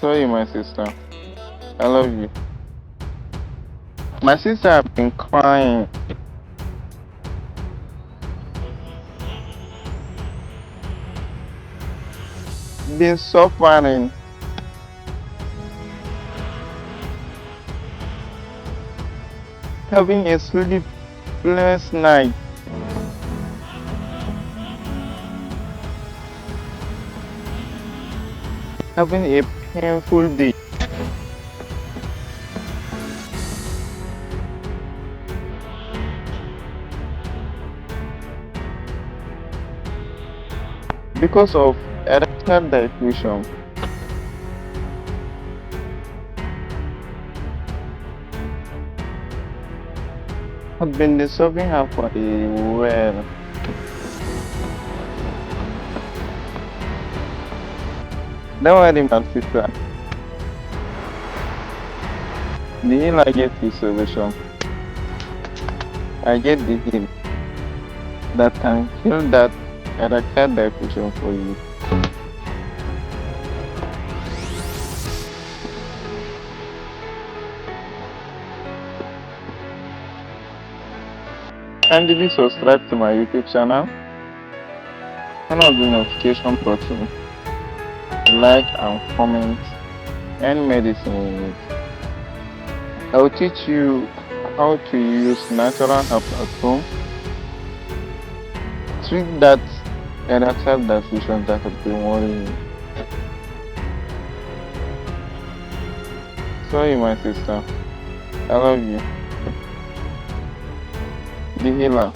Sorry, my sister. I love you. My sister has been crying. Been suffering. Having a sleepless night. Having a painful day. Because of erectile dysfunction. I've been disturbing her for a while. Don't worry, my sister. The heal I get the solution. I get the heal that can heal that erectile dysfunction for you. Kindly subscribe to my YouTube channel, turn on the notification button, like and comment any medicine you need. I will teach you how to use natural herbs at home, treat that erectile dysfunction that has been worrying you. Sorry, my sister. I love you. The healer.